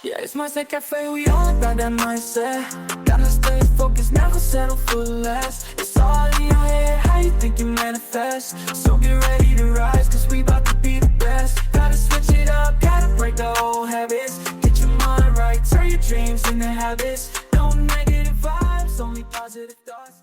Yeah, it's mindset cafe, we all about that mindset. Gotta stay focused, never settle for less. It's all in your head, how you think you manifest. So get ready to rise, cause we about to be the best. Gotta switch it up, gotta break the old habits. Get your mind right, turn your dreams into habits. No negative vibes, only positive thoughts.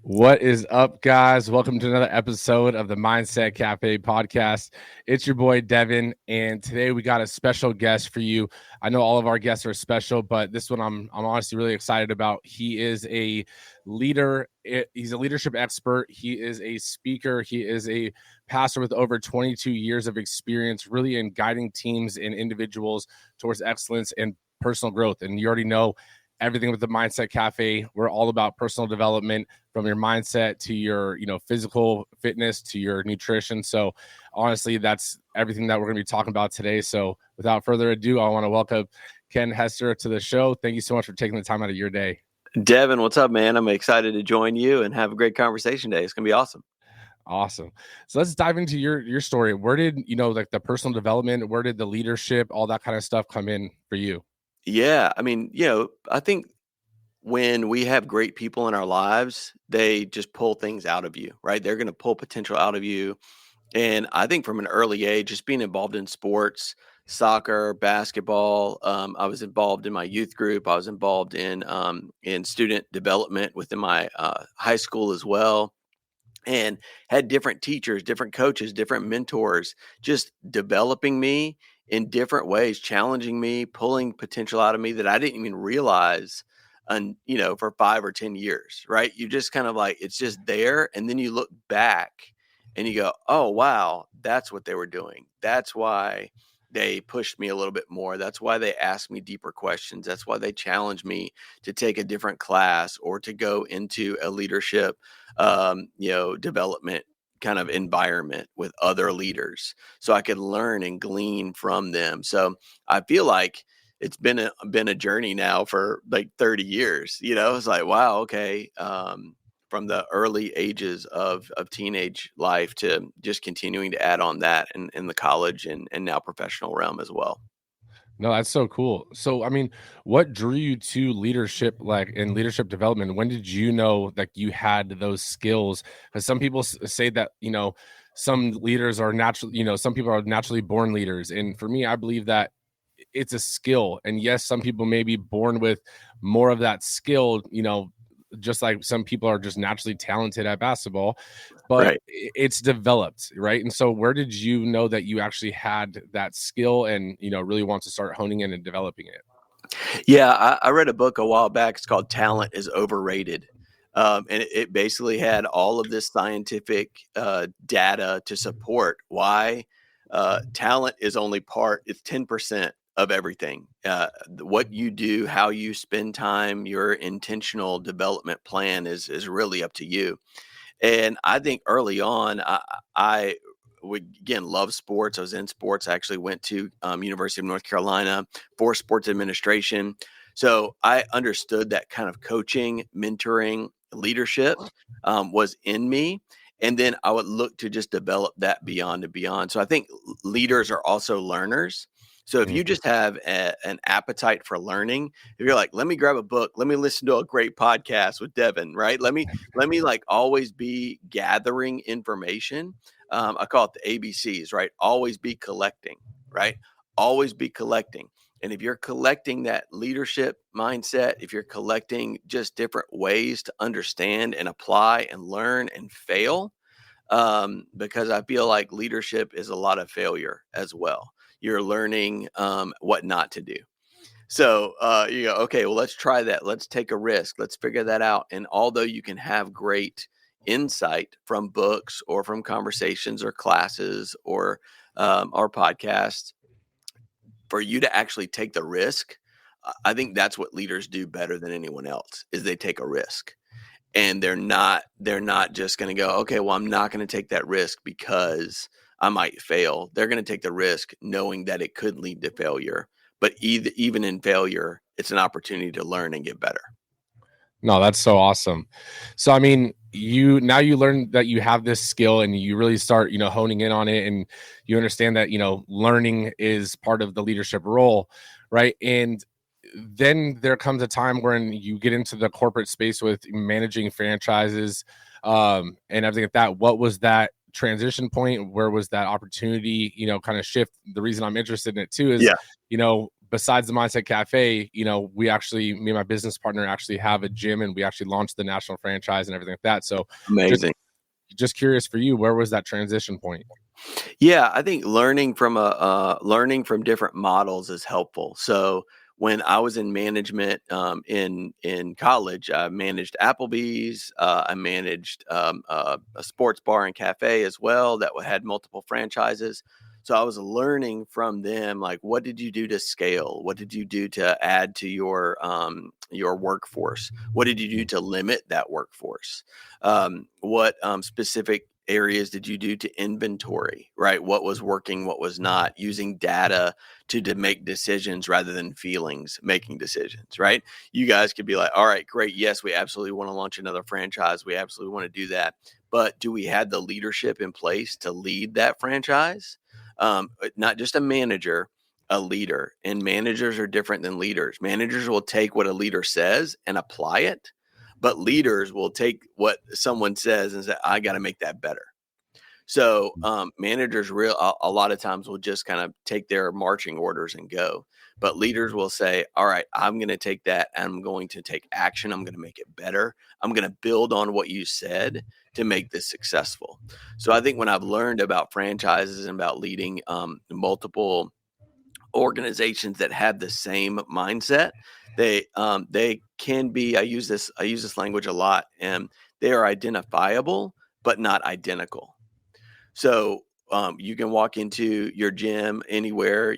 What is up, guys? Welcome to another episode of the Mindset Cafe podcast. It's your boy Devin, and today we got a special guest for you. I know all of our guests are special, but this one I'm honestly really excited about. He is a leader. He's a leadership expert. He is a speaker. He is a pastor with over 22 years of experience, really in guiding teams and individuals towards excellence and personal growth. And you already know everything with the Mindset Cafe. We're all about personal development, from your mindset to your physical fitness to your nutrition. So honestly, that's everything that we're going to be talking about today. So without further ado, I want to welcome Ken Hester to the show. Thank you so much for taking the time out of your day. Devin, what's up, man? I'm excited to join you and have a great conversation today. It's gonna be awesome. Awesome. So let's dive into your story. Where did like the personal development, where did the leadership, all that kind of stuff come in for you? Yeah, I mean, I think when we have great people in our lives, they just pull things out of you, right? They're going to pull potential out of you. And I think from an early age, just being involved in sports, soccer, basketball, I was involved in my youth group. I was involved in student development within my high school as well, and had different teachers, different coaches, different mentors, just developing me in different ways, challenging me, pulling potential out of me that I didn't even realize for 5 or 10 years, right? You just kind of like, it's just there. And then you look back and you go, oh, wow, that's what they were doing. That's why they pushed me a little bit more. That's why they asked me deeper questions. That's why they challenged me to take a different class or to go into a leadership development kind of environment with other leaders so I could learn and glean from them. So I feel like it's been a journey now for like 30 years. It's like, wow, okay. From the early ages of teenage life to just continuing to add on that in the college and now professional realm as well. No, that's so cool. So, I mean, what drew you to leadership, like in leadership development? When did you know that you had those skills? Because some people say that, some leaders are natural, some people are naturally born leaders. And for me, I believe that it's a skill. And yes, some people may be born with more of that skill, just like some people are just naturally talented at basketball, but Right. it's developed, right? And so where did you know that you actually had that skill and, really want to start honing in and developing it? Yeah, I read a book a while back. It's called Talent is Overrated. And it basically had all of this scientific data to support why talent is only it's 10% of everything. What you do, how you spend time, your intentional development plan is really up to you. And I think early on, I would again love sports. I was in sports. I actually went to University of North Carolina for sports administration. So I understood that kind of coaching, mentoring, leadership was in me. And then I would look to just develop that beyond and beyond. So I think leaders are also learners. So if you just have an appetite for learning, if you're like, let me grab a book, let me listen to a great podcast with Devin, right? Let me like always be gathering information. I call it the ABCs, right? Always be collecting, right? Always be collecting. And if you're collecting that leadership mindset, if you're collecting just different ways to understand and apply and learn and fail, because I feel like leadership is a lot of failure as well. You're learning what not to do. So you go, okay, well, let's try that. Let's take a risk. Let's figure that out. And although you can have great insight from books or from conversations or classes or podcasts, for you to actually take the risk, I think that's what leaders do better than anyone else is they take a risk. And they're not just going to go, okay, well, I'm not going to take that risk because I might fail. They're going to take the risk knowing that it could lead to failure. But even in failure, it's an opportunity to learn and get better. No, that's so awesome. So, I mean, you learn that you have this skill and you really start, honing in on it, and you understand that, learning is part of the leadership role, right? And then there comes a time when you get into the corporate space with managing franchises, and everything like that. What was that transition point? Where was that opportunity, kind of shift? The reason I'm interested in it too is, besides the Mindset Cafe, we actually, me and my business partner actually have a gym, and we actually launched the national franchise and everything like that. So amazing. Just curious for you, where was that transition point? Yeah, I think learning from different models is helpful. So when I was in management in college, I managed Applebee's. I managed a sports bar and cafe as well that had multiple franchises. So I was learning from them, like, what did you do to scale? What did you do to add to your workforce? What did you do to limit that workforce? What specific areas did you do to inventory, right? What was working, what was not, using data to make decisions rather than feelings making decisions, right? You guys could be like, all right, great. Yes, we absolutely want to launch another franchise. We absolutely want to do that. But do we have the leadership in place to lead that franchise? Not just a manager, a leader. And managers are different than leaders. Managers will take what a leader says and apply it. But leaders will take what someone says and say, I got to make that better. So managers a lot of times will just kind of take their marching orders and go. But leaders will say, all right, I'm going to take that and I'm going to take action. I'm going to make it better. I'm going to build on what you said to make this successful. So I think when I've learned about franchises and about leading multiple organizations that have the same mindset, they can be, I use this language a lot, and they are identifiable but not identical. So you can walk into your gym anywhere,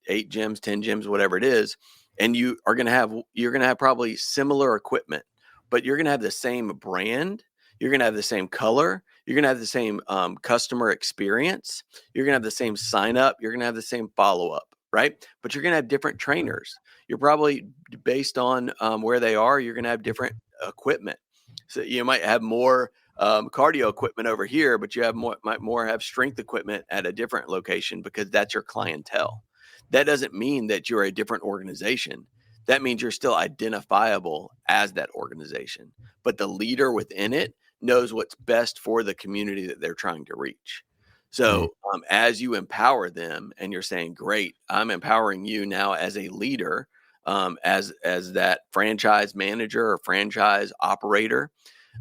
8 gyms, 10 gyms, whatever it is, and you're going to have probably similar equipment, but you're going to have the same brand. You're going to have the same color. You're going to have the same customer experience. You're going to have the same sign up. You're going to have the same follow up, right? But you're going to have different trainers. You're probably, based on where they are, you're going to have different equipment. So you might have more cardio equipment over here, but you might more have strength equipment at a different location because that's your clientele. That doesn't mean that you're a different organization. That means you're still identifiable as that organization, but the leader within it knows what's best for the community that they're trying to reach. So as you empower them and you're saying, great, I'm empowering you now as a leader, as that franchise manager or franchise operator,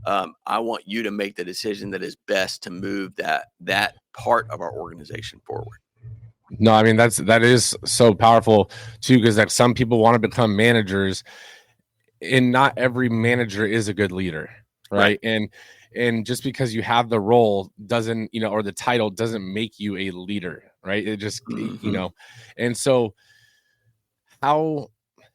I want you to make the decision that is best to move that part of our organization forward. No, I mean, that is so powerful too, because like some people want to become managers, and not every manager is a good leader, right? And just because you have the role doesn't, or the title doesn't make you a leader, right? It just, and so how,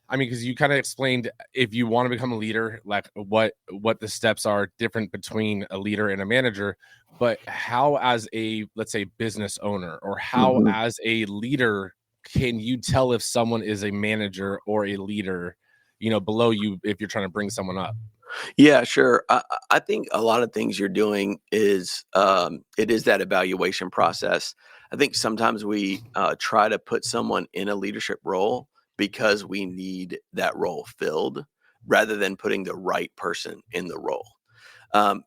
I mean, because you kind of explained, if you want to become a leader, like what the steps are different between a leader and a manager, but how, as a, let's say, business owner, or how as a leader, can you tell if someone is a manager or a leader, below you, if you're trying to bring someone up? Yeah, sure. I think a lot of things you're doing is it is that evaluation process. I think sometimes we try to put someone in a leadership role because we need that role filled, rather than putting the right person in the role.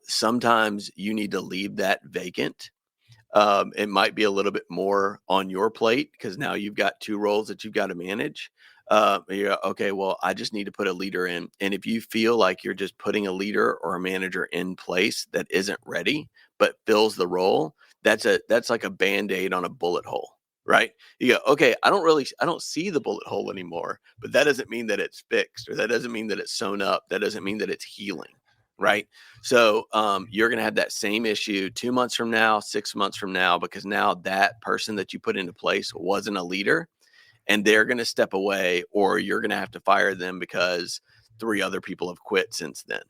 Sometimes you need to leave that vacant. It might be a little bit more on your plate because now you've got 2 roles that you've got to manage. Okay, well, I just need to put a leader in. And if you feel like you're just putting a leader or a manager in place that isn't ready but fills the role, that's like a Band-Aid on a bullet hole, right? You go, okay, I don't see the bullet hole anymore, but that doesn't mean that it's fixed, or that doesn't mean that it's sewn up. That doesn't mean that it's healing. Right. So you're going to have that same issue 2 months from now, 6 months from now, because now that person that you put into place wasn't a leader, and they're going to step away, or you're going to have to fire them because 3 other people have quit since then,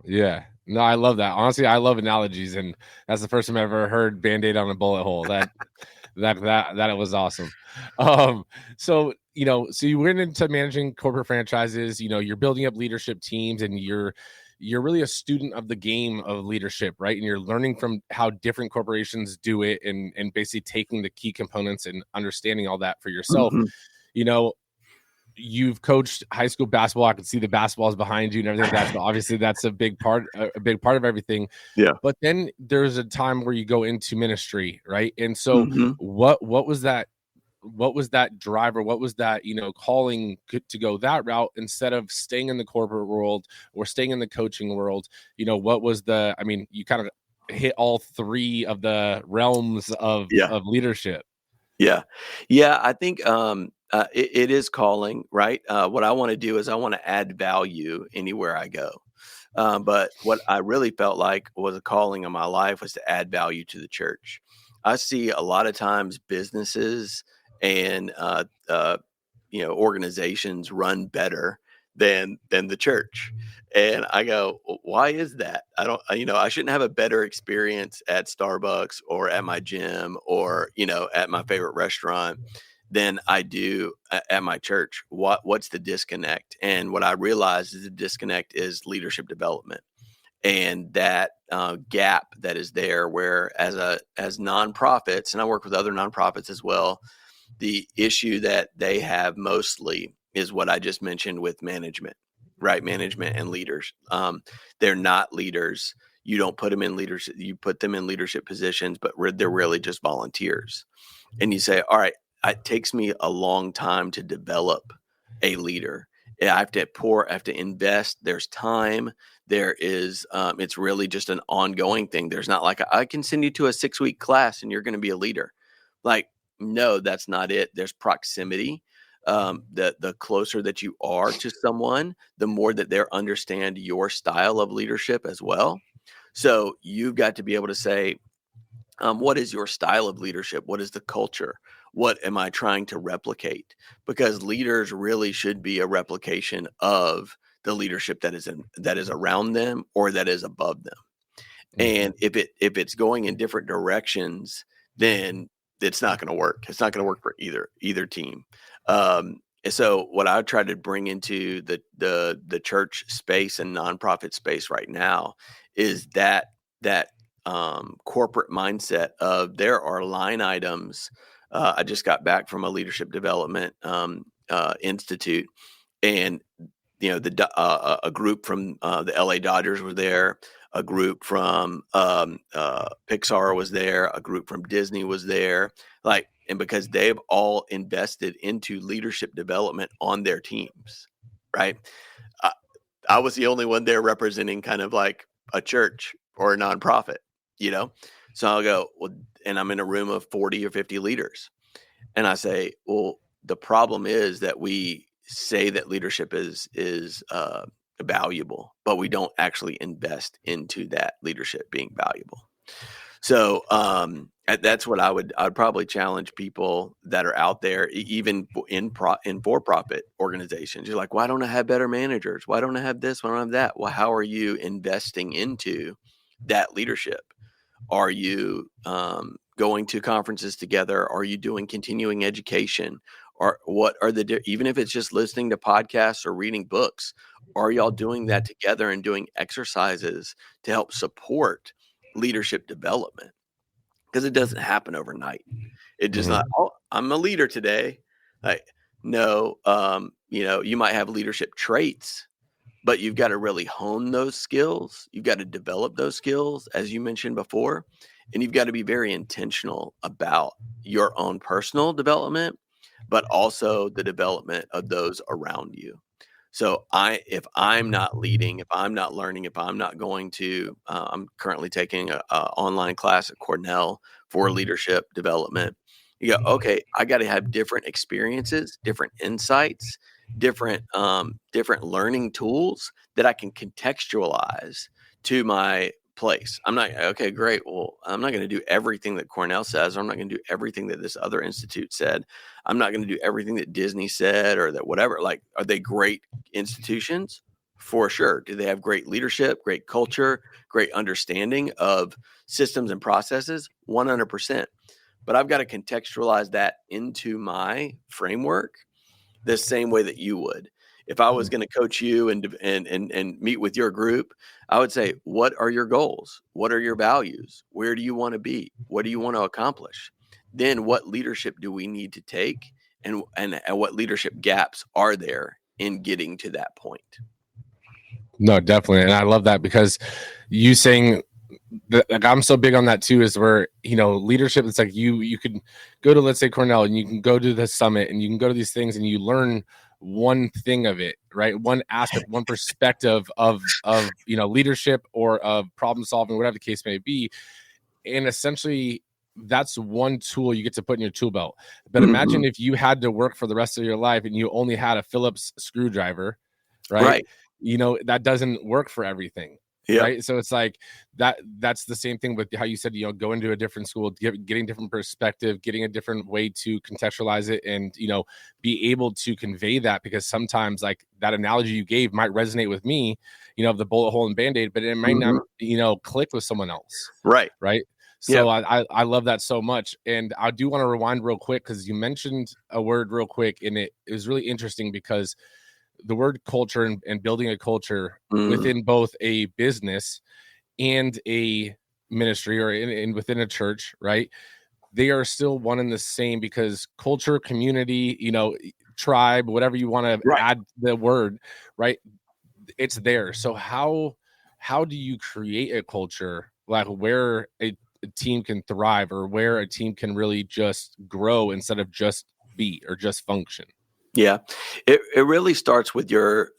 Yeah. No, I love that. Honestly, I love analogies, and that's the first time I ever heard Band-Aid on a bullet hole. That it was awesome. So so you went into managing corporate franchises. You're building up leadership teams, and you're really a student of the game of leadership, right? And you're learning from how different corporations do it, and basically taking the key components and understanding all that for yourself. Mhm. You know, you've coached high school basketball. I can see the basketballs behind you and everything. That's obviously that's a big part of everything. Yeah. But then there's a time where you go into ministry, right? And so Mhm. what was that? What was that driver? What was that, calling to go that route instead of staying in the corporate world or staying in the coaching world? What was you kind of hit all three of the realms of Yeah. leadership. Yeah. Yeah. I think it is calling, right? What I want to do is I want to add value anywhere I go. But what I really felt like was a calling in my life was to add value to the church. I see a lot of times businesses and organizations run better than the church, and I go, why is that? I don't, I shouldn't have a better experience at Starbucks or at my gym or at my favorite restaurant than I do at my church. What's the disconnect? And what I realized is the disconnect is leadership development, and that gap that is there. Where as nonprofits, and I work with other nonprofits as well, the issue that they have mostly is what I just mentioned with management, right? Management and leaders. They're not leaders. You don't put them in leadership. You put them in leadership positions, but they're really just volunteers. And you say, all right, it takes me a long time to develop a leader. I have to I have to invest. There's time. There is, it's really just an ongoing thing. There's not like, I can send you to a 6-week class and you're going to be a leader. Like, no, that's not it. There's proximity. The closer that you are to someone, the more that they understand your style of leadership as well. So you've got to be able to say, what is your style of leadership? What is the culture? What am I trying to replicate? Because leaders really should be a replication of the leadership that is around them or that is above them. And if it's going in different directions, then it's not going to work. It's not going to work for either team. And so what I try to bring into the church space and nonprofit space right now is that corporate mindset of there are line items. I just got back from a leadership development institute, and a group from the LA Dodgers were there, a group from Pixar was there, a group from Disney was there, and because they've all invested into leadership development on their teams, right? I, I was the only one there representing kind of like a church or a nonprofit, you know? So I'll go, well, and I'm in a room of 40 or 50 leaders. And I say, well, the problem is that we say that leadership is valuable, but we don't actually invest into that leadership being valuable. So that's what I'd probably challenge people that are out there, even in for-profit organizations. You're like, why don't I have better managers? Why don't I have this? Why don't I have that? Well, how are you investing into that leadership? Are you going to conferences together? Are you doing continuing education? Or what are even if it's just listening to podcasts or reading books, are y'all doing that together and doing exercises to help support leadership development? Because it doesn't happen overnight. It just not, oh, I'm a leader today. Like, no, you might have leadership traits, but you've got to really hone those skills. You've got to develop those skills, as you mentioned before, and you've got to be very intentional about your own personal development, but also the development of those around you. So if I'm not leading, if I'm not learning, if I'm not going to, I'm currently taking a online class at Cornell for leadership development. You go, okay, I got to have different experiences, different insights, different learning tools that I can contextualize to my place. I'm not, okay, great. Well, I'm not going to do everything that Cornell says. I'm not going to do everything that this other institute said. I'm not going to do everything that Disney said or that whatever. Like, are they great institutions? For sure. Do they have great leadership, great culture, great understanding of systems and processes? 100%. But I've got to contextualize that into my framework the same way that you would. If I was going to coach you and meet with your group, I would say, what are your goals? What are your values? Where do you want to be? What do you want to accomplish? Then what leadership do we need to take? And what leadership gaps are there in getting to that point? No, definitely. And I love that, because you saying that, like, I'm so big on that too, is where, leadership, it's like you could go to, let's say, Cornell, and you can go to the summit, and you can go to these things, and you learn one thing of it, right? One aspect, one perspective of leadership or of problem solving, whatever the case may be. And essentially that's one tool you get to put in your tool belt. But imagine if you had to work for the rest of your life and you only had a Phillips screwdriver, right? That doesn't work for everything. Yeah. Right. So it's like that's the same thing with how you said, going to a different school, getting different perspective, getting a different way to contextualize it, and, be able to convey that, because sometimes, like, that analogy you gave might resonate with me, of the bullet hole and Band-Aid, but it might not, click with someone else. Right. Right. So I love that so much. And I do want to rewind real quick, because you mentioned a word real quick, and it was really interesting, because the word culture and building a culture within both a business and a ministry, or within a church, right? They are still one and the same, because culture, community, tribe, whatever you want to add the word, right? It's there. So how do you create a culture, like, where a team can thrive, or where a team can really just grow instead of just be or just function? Yeah, it really starts with your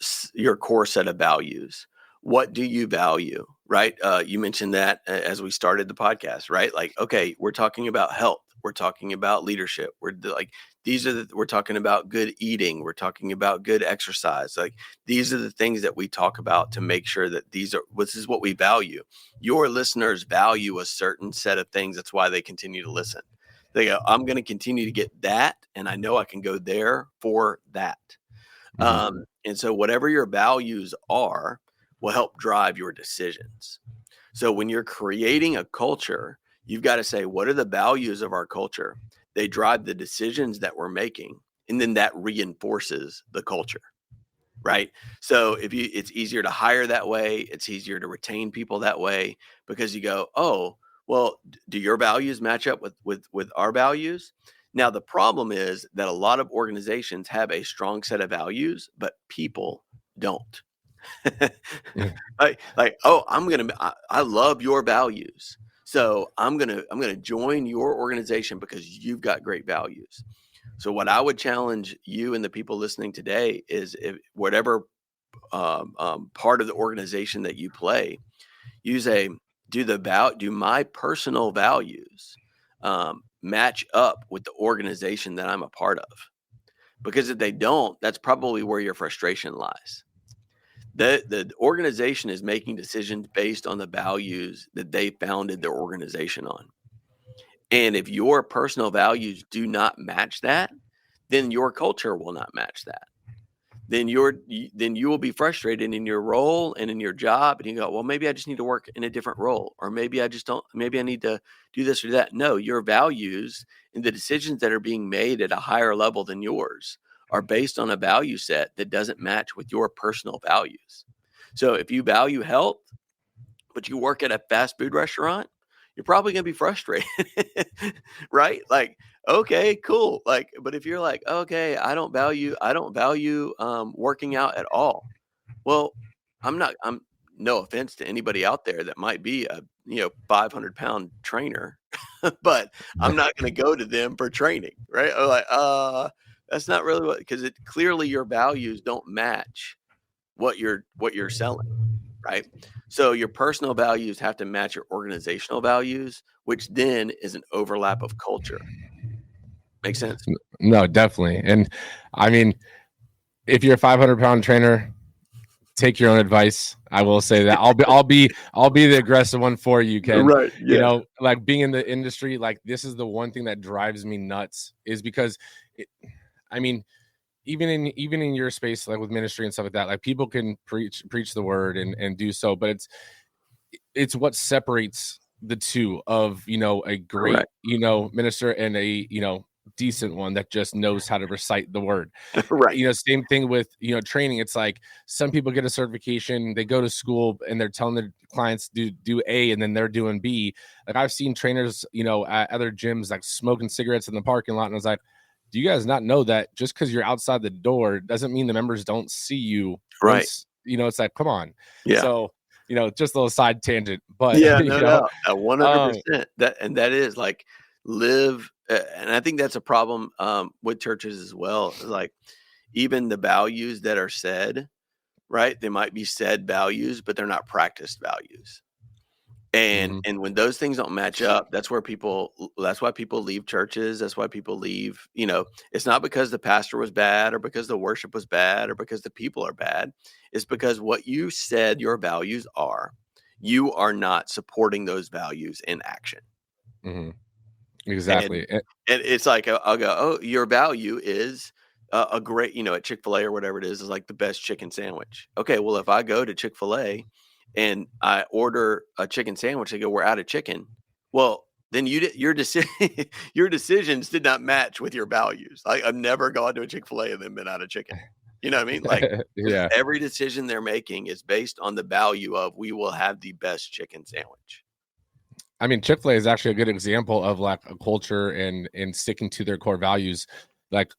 core set of values. What do you value, right? You mentioned that as we started the podcast, right? Like, okay, we're talking about health. We're talking about leadership. We're talking about good eating. We're talking about good exercise. Like, these are the things that we talk about to make sure that this is what we value. Your listeners value a certain set of things. That's why they continue to listen. They go, I'm going to continue to get that, and I know I can go there for that. And so whatever your values are will help drive your decisions. So when you're creating a culture, you've got to say, what are the values of our culture? They drive the decisions that we're making, and then that reinforces the culture, right? So it's easier to hire that way. It's easier to retain people that way, because you go, oh, well, do your values match up with our values? Now, the problem is that a lot of organizations have a strong set of values, but people don't. I love your values, so I'm gonna join your organization because you've got great values. So what I would challenge you and the people listening today is, if whatever part of the organization that you play, do my personal values match up with the organization that I'm a part of? Because if they don't, that's probably where your frustration lies. The organization is making decisions based on the values that they founded their organization on. And if your personal values do not match that, then your culture will not match that. Then you will be frustrated in your role and in your job, and you go, well, maybe I just need to work in a different role, or maybe I need to do this or that. No, your values and the decisions that are being made at a higher level than yours are based on a value set that doesn't match with your personal values. So if you value health, but you work at a fast food restaurant, you're probably going to be frustrated, right? Like, okay, cool. Like, but if you're like, okay, I don't value working out at all. Well, I'm no offense to anybody out there that might be a 500-pound trainer, but I'm not going to go to them for training, right? Or like, that's not really because clearly your values don't match what you're selling, right? So your personal values have to match your organizational values, which then is an overlap of culture. Make sense? No, definitely. And I mean, if you're a 500-pound trainer, take your own advice. I will say that I'll be the aggressive one for you, Ken. Right. Yeah. Like, being in the industry, like, this is the one thing that drives me nuts, is because even in your space, like with ministry and stuff like that, like people can preach the word and do so, but it's what separates the two of, a great, Correct. minister and a, decent one that just knows how to recite the word. Right. Same thing with, training. It's like some people get a certification, they go to school and they're telling their clients do A and then they're doing B. Like I've seen trainers, at other gyms, like smoking cigarettes in the parking lot. And I was like, do you guys not know that just because you're outside the door doesn't mean the members don't see you Right. once, it's like, come on. Yeah. So, just a little side tangent, but Yeah, no doubt. 100%. That is like live, and I think that's a problem with churches as well. Like even the values that are said, right? They might be said values, but they're not practiced values. And when those things don't match up, that's why people leave churches. That's why people leave, it's not because the pastor was bad or because the worship was bad or because the people are bad. It's because what you said your values are, you are not supporting those values in action. Exactly. And it's like, I'll go, oh, your value is a great, at Chick-fil-A or whatever it is like the best chicken sandwich. Okay, well, if I go to Chick-fil-A and I order a chicken sandwich, they go, we're out of chicken. Well, then your decisions did not match with your values. I've never gone to a Chick-fil-A and then been out of chicken. You know what I mean? Like yeah. Every decision they're making is based on the value of we will have the best chicken sandwich. I mean, Chick-fil-A is actually a good example of like a culture and sticking to their core values. Like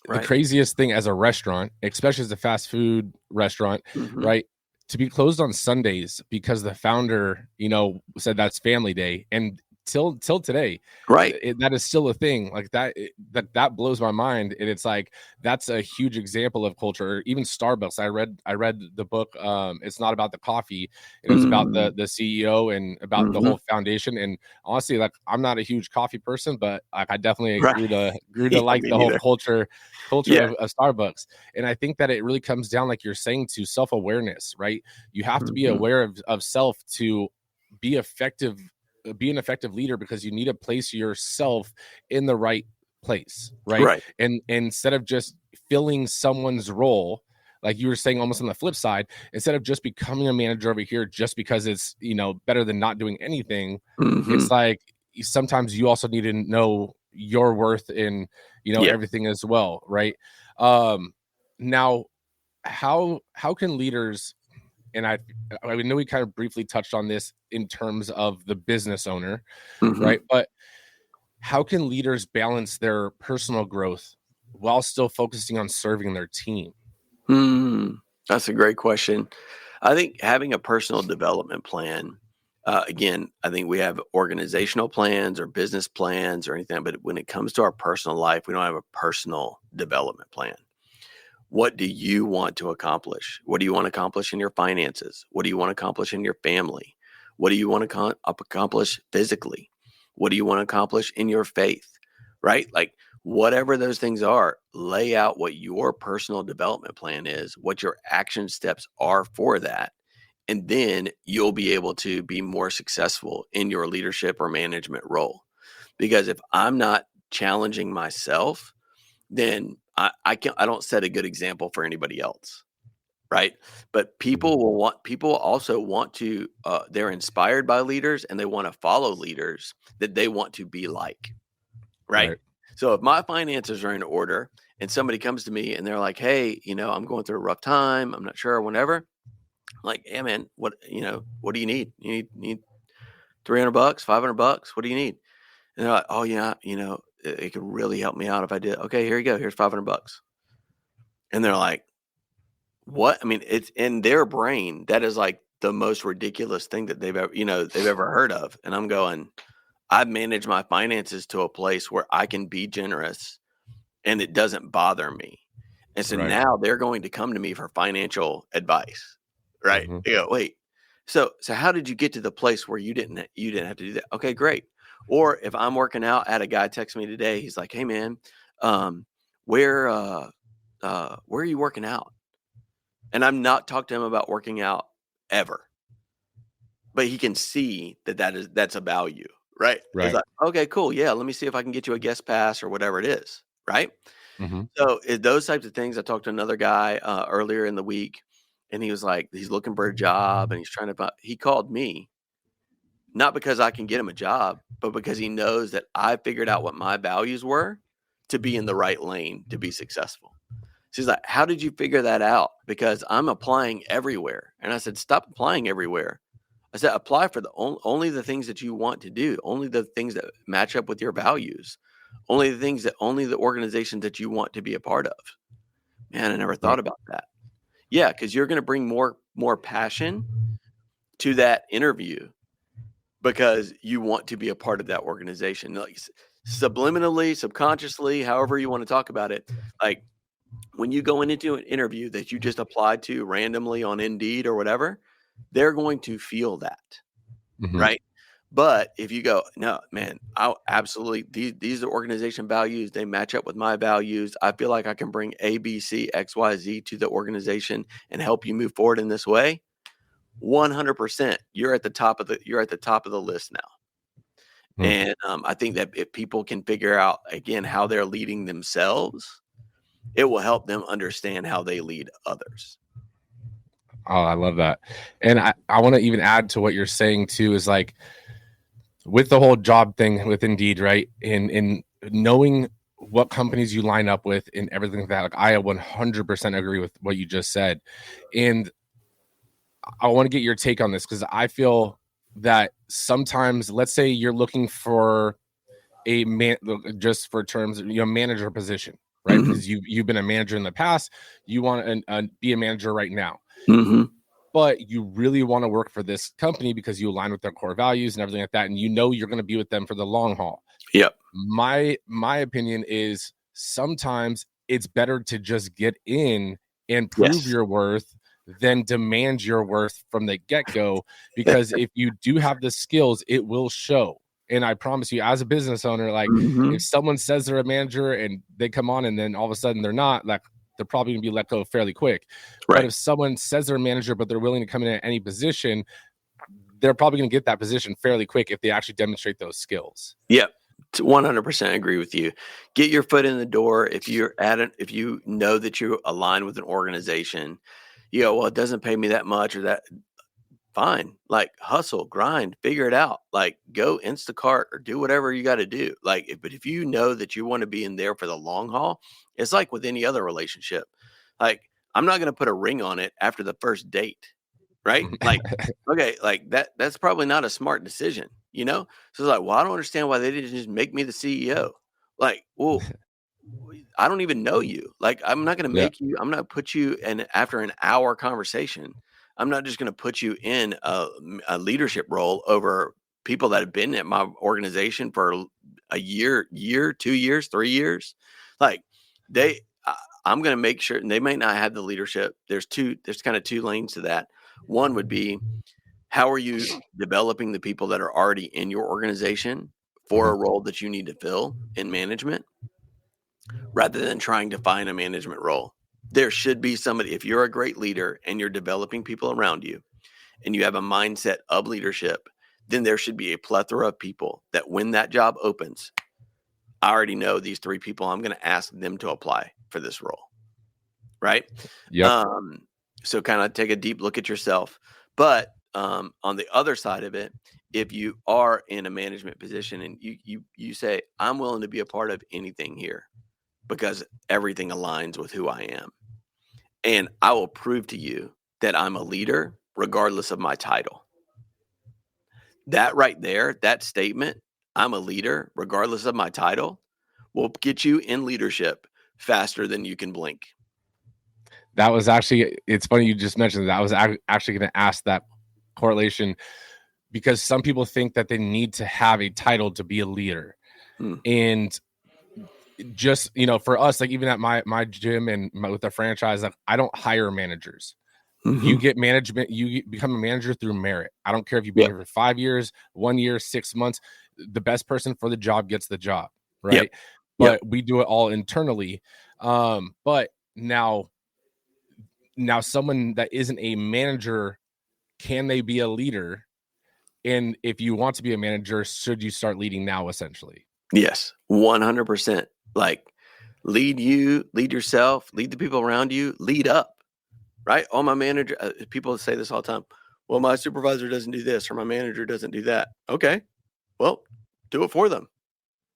the craziest thing as a restaurant, especially as a fast food restaurant, right? To be closed on Sundays because the founder, said that's family day, and till today, right? That is still a thing. Like that blows my mind, and it's like that's a huge example of culture. Or even Starbucks. I read the book. It's not about the coffee. It was about the CEO and about the whole foundation. And honestly, like I'm not a huge coffee person, but like I definitely grew to like the whole culture of Starbucks. And I think that it really comes down, like you're saying, to self-awareness, right? You have to be aware of self to be effective. Be an effective leader, because you need to place yourself in the right place, right? And instead of just filling someone's role, like you were saying, almost on the flip side, instead of just becoming a manager over here just because it's better than not doing anything, it's like sometimes you also need to know your worth in everything as well, right? Now how can leaders, and I know we kind of briefly touched on this in terms of the business owner, right? But how can leaders balance their personal growth while still focusing on serving their team? That's a great question. I think having a personal development plan, again, I think we have organizational plans or business plans or anything, but when it comes to our personal life, we don't have a personal development plan. What do you want to accomplish? What do you want to accomplish in your finances? What do you want to accomplish in your family? What do you want to accomplish physically? What do you want to accomplish in your faith? Right? Like whatever those things are, lay out what your personal development plan is, what your action steps are for that. And then you'll be able to be more successful in your leadership or management role. Because if I'm not challenging myself, then I don't set a good example for anybody else, right? But people also want to, they're inspired by leaders and they want to follow leaders that they want to be like, right? So if my finances are in order and somebody comes to me and they're like, hey, I'm going through a rough time, I'm not sure, whatever. I'm like, yeah, man, what do you need? You need $300, $500? What do you need? And they're like, oh yeah, it could really help me out if I did. Okay, here you go. Here's $500. And they're like, what? I mean, it's in their brain. That is like the most ridiculous thing that they've ever heard of. And I'm going, I've managed my finances to a place where I can be generous and it doesn't bother me. And so now they're going to come to me for financial advice. Right. They go, wait, so how did you get to the place where you didn't have to do that? Okay, great. Or if I'm working out, I had a guy text me today. He's like, hey man, where are you working out? And I'm not talking to him about working out ever, but he can see that's a value, right? It's like, okay, cool. Yeah. Let me see if I can get you a guest pass or whatever it is. Right. Mhm. So those types of things. I talked to another guy earlier in the week, and he was like, he's looking for a job, and he's trying to. He called me not because I can get him a job, but because he knows that I figured out what my values were to be in the right lane to be successful. So he's like, "How did you figure that out?" Because I'm applying everywhere, and I said, "Stop applying everywhere." I said, "Apply for the only the things that you want to do, only the things that match up with your values, only the things that only the organizations that you want to be a part of." Man, I never thought Yep. about that. Yeah, because you're going to bring more passion to that interview because you want to be a part of that organization, like subliminally, subconsciously, however you want to talk about it. Like when you go into an interview that you just applied to randomly on Indeed or whatever, they're going to feel that, Mhm. right? But if you go, no, man, I absolutely these are organization values. They match up with my values. I feel like I can bring A, B, C, X, Y, Z to the organization and help you move forward in this way. 100%, you're at the top of the list now. Mm. And I think that if people can figure out again how they're leading themselves, it will help them understand how they lead others. Oh, I love that. And I want to even add to what you're saying too, is like with the whole job thing with Indeed, right? In knowing what companies you line up with and everything like that. Like I 100% agree with what you just said. And I want to get your take on this because I feel that sometimes, let's say you're looking for a man, just for terms, manager position, right? Mhm. Because you've been a manager in the past, you want to be a manager right now, Mhm. but you really want to work for this company because you align with their core values and everything like that, and you're going to be with them for the long haul. Yep. My opinion is sometimes it's better to just get in and prove Yes. your worth than demand your worth from the get-go, because if you do have the skills, it will show. And I promise you, as a business owner, like if Mhm. someone says they're a manager and they come on and then all of a sudden they're not, like they're probably gonna be let go fairly quick. But Right. if someone says they're a manager but they're willing to come in at any position, they're probably gonna get that position fairly quick if they actually demonstrate those skills. Yep. 100% agree with you. Get your foot in the door. If if you know that you align with an organization, you go, well, it doesn't pay me that much or that. Fine. Like hustle, grind, figure it out. Like go Instacart or do whatever you got to do. But if you know that you want to be in there for the long haul, it's like with any other relationship. Like I'm not going to put a ring on it after the first date, right? Like, okay, like that's probably not a smart decision, you know? So it's like, well, I don't understand why they didn't just make me the CEO. Like, well, I don't even know you. Like, I'm not going to Yeah. make you. I'm not put you in after an hour conversation. I'm not just going to put you in a leadership role over people that have been at my organization for a year, 2 years, 3 years. Like, they, I'm going to make sure, and they may not have the leadership. There's kind of two lanes to that. One would be, how are you developing the people that are already in your organization for a Mhm. role that you need to fill in management, rather than trying to find a management role? There should be somebody, if you're a great leader and you're developing people around you and you have a mindset of leadership, then there should be a plethora of people that when that job opens, I already know these three people, I'm going to ask them to apply for this role. Right. Yep. Um, so kind of take a deep look at yourself. But on the other side of it, if you are in a management position and you say, I'm willing to be a part of anything here, because everything aligns with who I am. And I will prove to you that I'm a leader regardless of my title. That right there, that statement, I'm a leader regardless of my title, will get you in leadership faster than you can blink. That was actually, it's funny you just mentioned that. I was actually going to ask that correlation, because some people think that they need to have a title to be a leader. Hmm. And just, for us, like even at my gym and with the franchise, like I don't hire managers. You Mm-hmm. get management, become a manager through merit. I don't care if you've been Yep. here for 5 years, 1 year, 6 months. The best person for the job gets the job, Yep. right? But we do it all internally. But now someone that isn't a manager, can they be a leader? And if you want to be a manager, should you start leading now, essentially? Yes. 100%. Like lead you, lead yourself, lead the people around you, lead up, right? Oh, my manager, people say this all the time. Well, my supervisor doesn't do this or my manager doesn't do that. Okay, well, do it for them.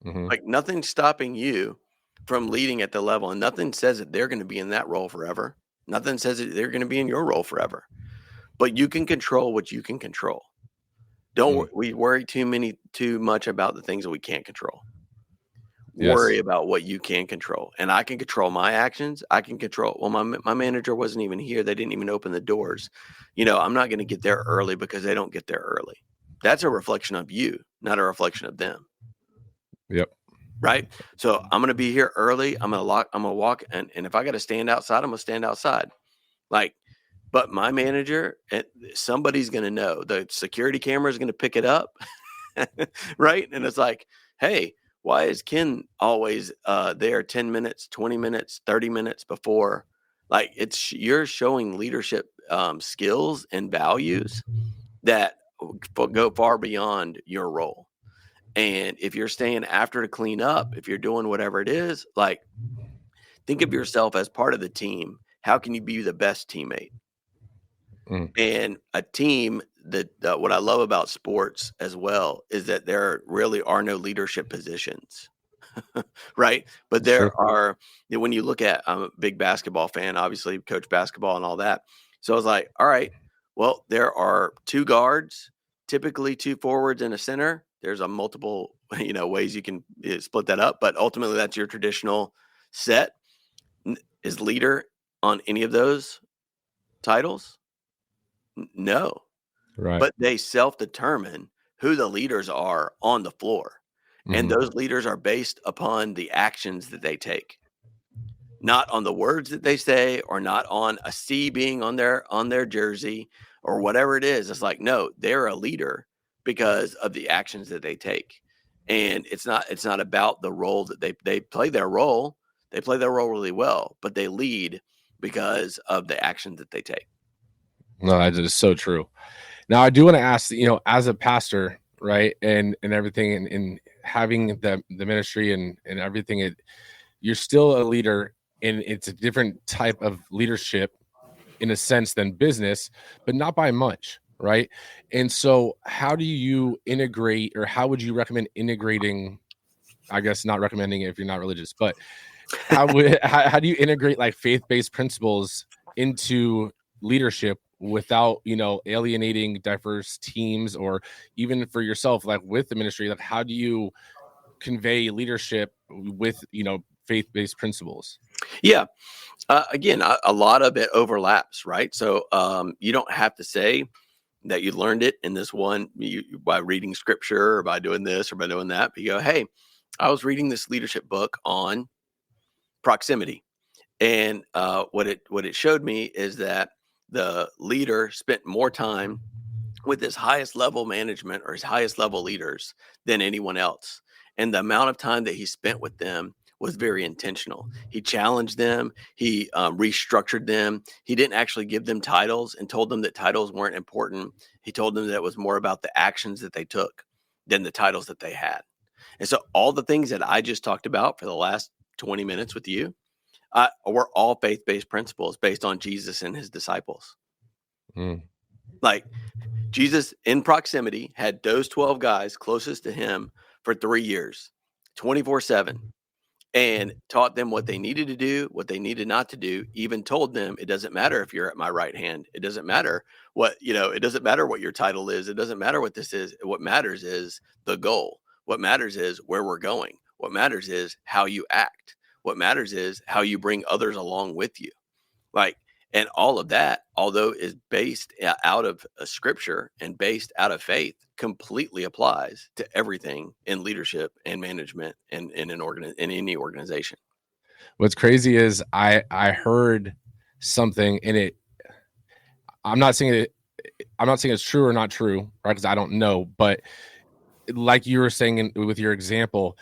Mm-hmm. Like nothing's stopping you from leading at the level, and nothing says that they're going to be in that role forever. Nothing says that they're going to be in your role forever. But you can control what you can control. Don't we worry too much about the things that we can't control. Yes. Worry about what you can control. And I can control my actions. I can control. Well, my manager wasn't even here. They didn't even open the doors. I'm not going to get there early because they don't get there early. That's a reflection of you, not a reflection of them. Yep. Right. So I'm going to be here early. I'm going to walk. And if I got to stand outside, I'm going to stand outside. But my manager, somebody's going to know. The security camera is going to pick it up. Right. And it's like, hey, why is Ken always there 10 minutes, 20 minutes, 30 minutes before? You're showing leadership skills and values that go far beyond your role. And if you're staying after to clean up, if you're doing whatever it is, think of yourself as part of the team. How can you be the best teammate? And a team that what I love about sports as well is that there really are no leadership positions, right? But there are, when you look at, I'm a big basketball fan, obviously coach basketball and all that. So I was like, all right, well, there are 2 guards, typically 2 forwards and a center. There's a multiple, ways you can split that up, but ultimately that's your traditional set. Is leader on any of those titles? No. Right. But they self-determine who the leaders are on the floor. And those leaders are based upon the actions that they take, not on the words that they say, or not on a C being on their jersey or whatever it is. It's like, no, they're a leader because of the actions that they take. And it's not about the role that they play their role. They play their role really well, but they lead because of the actions that they take. No, that is so true. Now, I do want to ask, as a pastor, right, and everything, and having the ministry and everything, you're still a leader, and it's a different type of leadership in a sense than business, but not by much, right? And so how do you integrate, or how would you recommend integrating, I guess not recommending it if you're not religious, but how do you integrate faith-based principles into leadership without alienating diverse teams, or even for yourself, with the ministry? How do you convey leadership with faith-based principles? Yeah. Again, a lot of it overlaps, right? So you don't have to say that you learned it in this one by reading scripture or by doing this or by doing that. But you go, hey, I was reading this leadership book on proximity, and what it showed me is that the leader spent more time with his highest level management or his highest level leaders than anyone else, and the amount of time that he spent with them was very intentional. He challenged them. He restructured them. He didn't actually give them titles and told them that titles weren't important. He told them that it was more about the actions that they took than the titles that they had. And so all the things that I just talked about for the last 20 minutes with you were all faith-based principles based on Jesus and his disciples. Jesus in proximity had those 12 guys closest to him for 3 years, 24/7. And taught them what they needed to do, what they needed not to do, even told them, it doesn't matter if you're at my right hand. It doesn't matter it doesn't matter what your title is. It doesn't matter what this is. What matters is the goal. What matters is where we're going. What matters is how you act. What matters is how you bring others along with you. And all of that, although is based out of a scripture and based out of faith, completely applies to everything in leadership and management and in any organization. What's crazy is I heard something in it. I'm not saying it's true or not true, right? Because I don't know, but like you were saying with your example,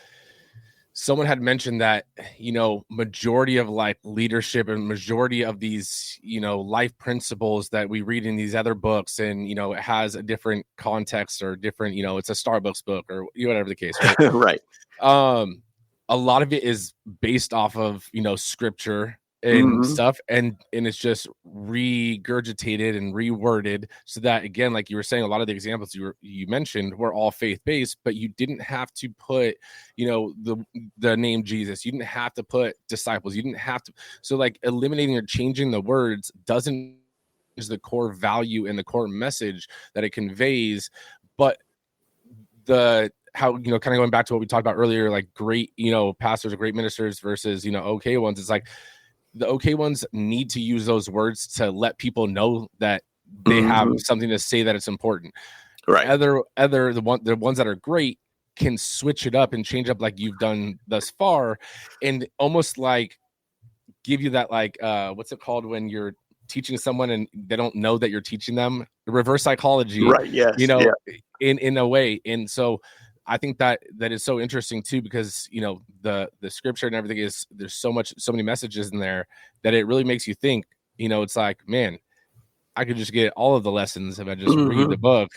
someone had mentioned that, majority of leadership and majority of these, life principles that we read in these other books, and, it has a different context or different, it's a Starbucks book or whatever the case, right? Right. a lot of it is based off of, scripture and Mhm. stuff, and it's just regurgitated and reworded so that, again, like you were saying, a lot of the examples you mentioned were all faith-based, but you didn't have to put, the name Jesus. You didn't have to put disciples. You didn't have to. So like eliminating or changing the words doesn't change the core value and the core message that it conveys. But how kind of going back to what we talked about earlier, like great pastors or great ministers versus okay ones, it's like the okay ones need to use those words to let people know that they have Mhm. something to say, that it's important. Right. The ones that are great can switch it up and change up like you've done thus far, and almost like give you that, like, what's it called when you're teaching someone and they don't know that you're teaching them, reverse psychology, Right. Yes. Yeah. in a way. And so I think that is so interesting too, because the scripture and everything is, there's so many messages in there that it really makes you think. It's like, man, I could just get all of the lessons if I just read the Mhm. book,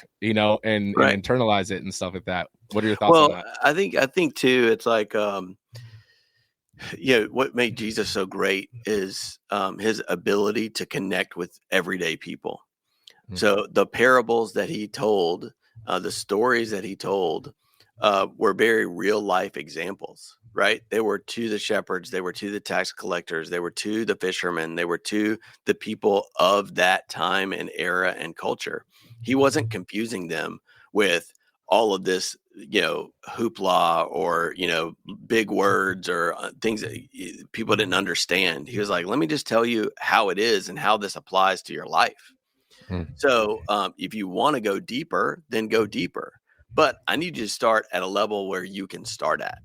and Right. internalize it and stuff like that. What are your thoughts on Well, that? I think too, it's like, what made Jesus so great is his ability to connect with everyday people. Mhm. So the parables that he told, the stories that he told, were very real life examples, right? They were to the shepherds, they were to the tax collectors, they were to the fishermen, they were to the people of that time and era and culture. He wasn't confusing them with all of this, hoopla, or big words, or things that people didn't understand. He was like, let me just tell you how it is and how this applies to your life. Mhm. So if you want to go deeper, then go deeper. But I need you to start at a level where you can start at.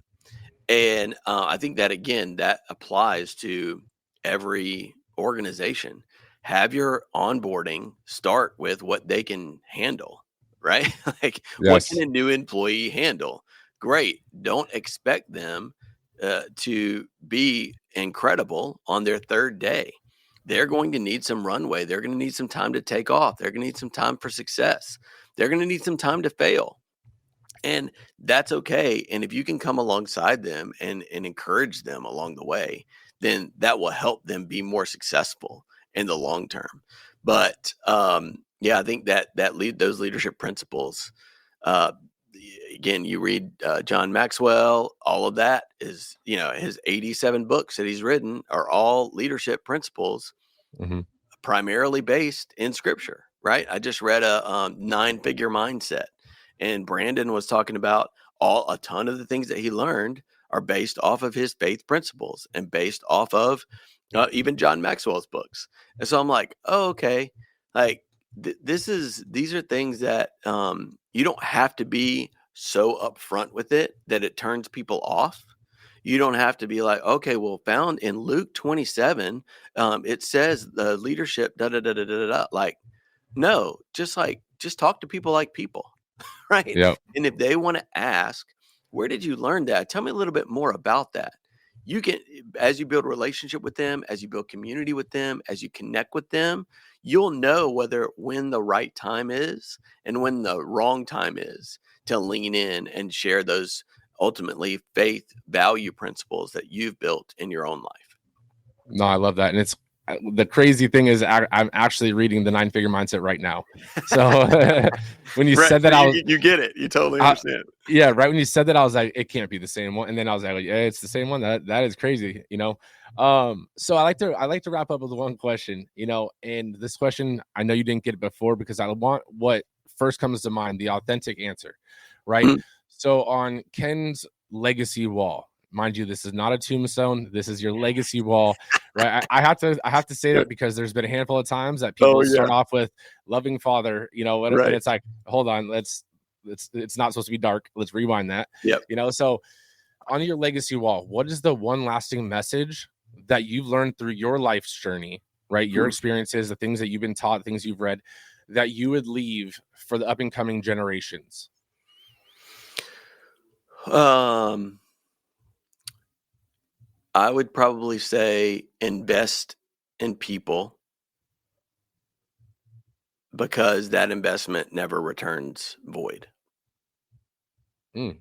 And I think that, again, that applies to every organization. Have your onboarding start with what they can handle, right? Like, what can Yes. a new employee handle? Great. Don't expect them to be incredible on their third day. They're going to need some runway. They're going to need some time to take off. They're going to need some time for success. They're going to need some time to fail. And that's okay. And if you can come alongside them and encourage them along the way, then that will help them be more successful in the long term. But yeah, I think that those leadership principles. Uh, Again, you read John Maxwell. All of that is, his 87 books that he's written are all leadership principles, Mm-hmm. primarily based in scripture, right? I just read a 9-figure mindset, and Brandon was talking about a ton of the things that he learned are based off of his faith principles and based off of even John Maxwell's books. And so I'm like, oh, okay, like these are things that you don't have to be so upfront with it that it turns people off. You don't have to be like, okay, well, found in Luke 27, it says the leadership, da da da da da da. Like, no, just talk to people like people, right? Yep. And if they want to ask, where did you learn that? Tell me a little bit more about that. You can, as you build a relationship with them, as you build community with them, as you connect with them, you'll know when the right time is and when the wrong time is to lean in and share those ultimately faith value principles that you've built in your own life. No, I love that. And it's the crazy thing is I'm actually reading the 9-figure mindset right now. So when you Right. said So that, I was, you get it. You totally I, understand. yeah, right. When you said that, I was like, it can't be the same one. And then I was like, yeah, it's the same one. That is crazy, So I like to wrap up with one question, and this question, I know you didn't get it before because I want what first comes to mind, the authentic answer, right? Mhm. So on Ken's legacy wall, mind you, this is not a tombstone. This is your legacy wall, right? I have to say that because there's been a handful of times that Oh people yeah. start off with loving father, and Right. it's like, hold on, it's not supposed to be dark. Let's rewind that, Yep. So on your legacy wall, what is the one lasting message that you've learned through your life's journey, right? Your experiences, the things that you've been taught, things you've read, that you would leave for the up and coming generations? Um, I would probably say invest in people, because that investment never returns void. Mm,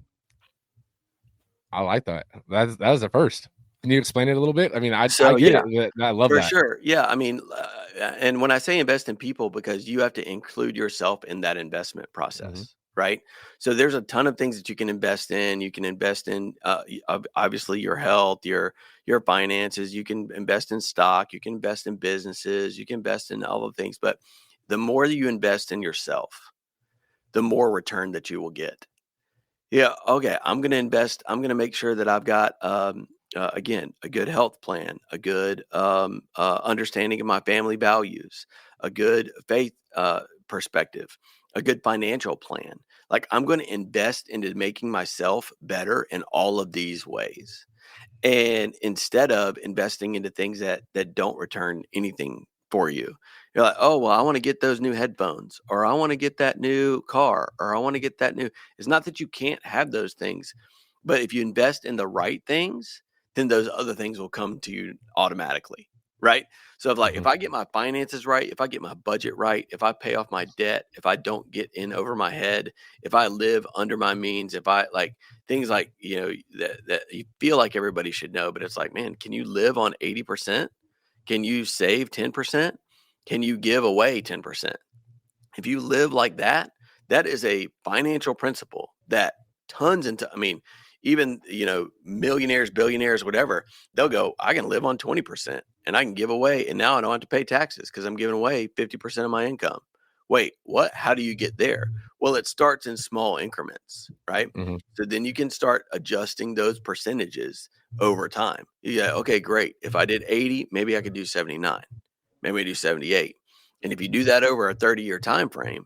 I like that. That was the first. Can you explain it a little bit? I mean, I So get yeah, it. I love for that. sure. Yeah, I mean, and when I say invest in people, because you have to include yourself in that investment Mhm. process, right? So there's a ton of things that you can invest in. You can invest in, obviously, your health, your finances. You can invest in stock. You can invest in businesses. You can invest in all of the things. But the more you invest in yourself, the more return that you will get. Yeah, okay, I'm gonna invest. I'm gonna make sure that I've got, again, a good health plan, a good, understanding of my family values, a good faith, perspective, a good financial plan. Like, I'm gonna invest into making myself better in all of these ways. And instead of investing into things that don't return anything for you, you're like, oh well, I want to get those new headphones, or I want to get that new car, or I want to get that new. It's not that you can't have those things, but if you invest in the right things, then those other things will come to you automatically, right? So if Mhm. I get my finances right, if I get my budget right, if I pay off my debt, if I don't get in over my head, if I live under my means, if I like things like, that you feel like everybody should know, but it's like, man, can you live on 80%? Can you save 10%? Can you give away 10%? If you live like that, that is a financial principle that tons into, I mean, even, millionaires, billionaires, whatever, they'll go, I can live on 20% and I can give away. And now I don't have to pay taxes because I'm giving away 50% of my income. Wait, what? How do you get there? Well, it starts in small increments, right? Mhm. So then you can start adjusting those percentages over time. Yeah, okay, great. If I did 80, maybe I could do 79. Maybe I do 78. And if you do that over a 30-year time frame,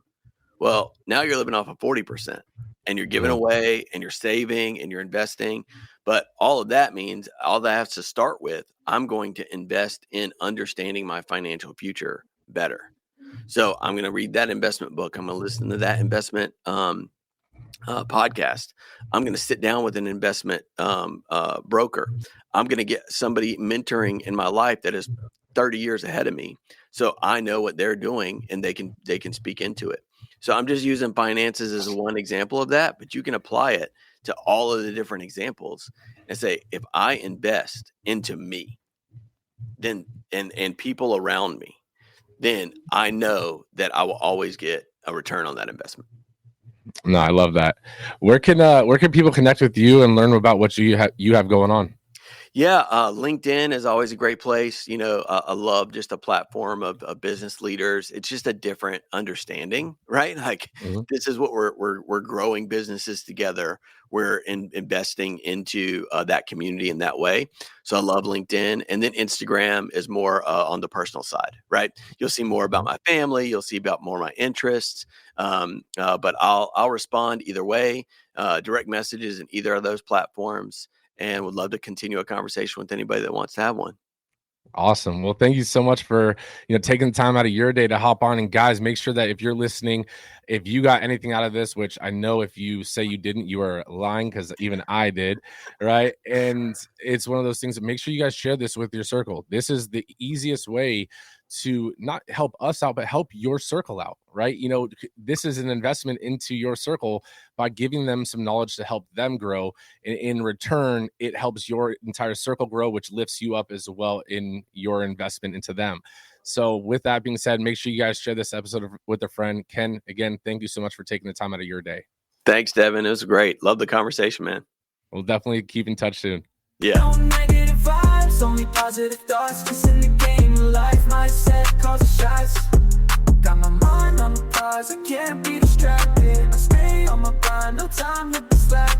well, now you're living off of 40% and you're giving Mhm. away and you're saving and you're investing. But all of that means all that has to start with, I'm going to invest in understanding my financial future better. So I'm going to read that investment book. I'm going to listen to that investment podcast. I'm going to sit down with an investment broker. I'm going to get somebody mentoring in my life that is 30 years ahead of me, so I know what they're doing and they can speak into it. So I'm just using finances as one example of that, but you can apply it to all of the different examples and say, if I invest into me, then and people around me, then I know that I will always get a return on that investment. No, I love that. Where can people connect with you and learn about what you have going on? Yeah, LinkedIn is always a great place. I love just a platform of business leaders. It's just a different understanding, right? Like Mhm. this is what we're growing businesses together. We're investing into that community in that way. So I love LinkedIn, and then Instagram is more on the personal side, right? You'll see more about Mhm. my family. You'll see about more of my interests. But I'll respond either way. Direct messages in either of those platforms, and would love to continue a conversation with anybody that wants to have one. Awesome. Well, thank you so much for taking the time out of your day to hop on. And guys, make sure that if you're listening, if you got anything out of this, which I know if you say you didn't, you are lying because even I did, right? And it's one of those things that make sure you guys share this with your circle. This is the easiest way to not help us out, but help your circle out, right? This is an investment into your circle by giving them some knowledge to help them grow. And in return, it helps your entire circle grow, which lifts you up as well in your investment into them. So with that being said, make sure you guys share this episode with a friend. Ken, again, thank you so much for taking the time out of your day. Thanks, Devin. It was great. Love the conversation, man. We'll definitely keep in touch soon. Yeah. No negative vibes, only positive thoughts. Just in the game of life, mindset calls the shots. Got my mind on the prize, I can't be distracted. I stay on my grind, no time to be slack.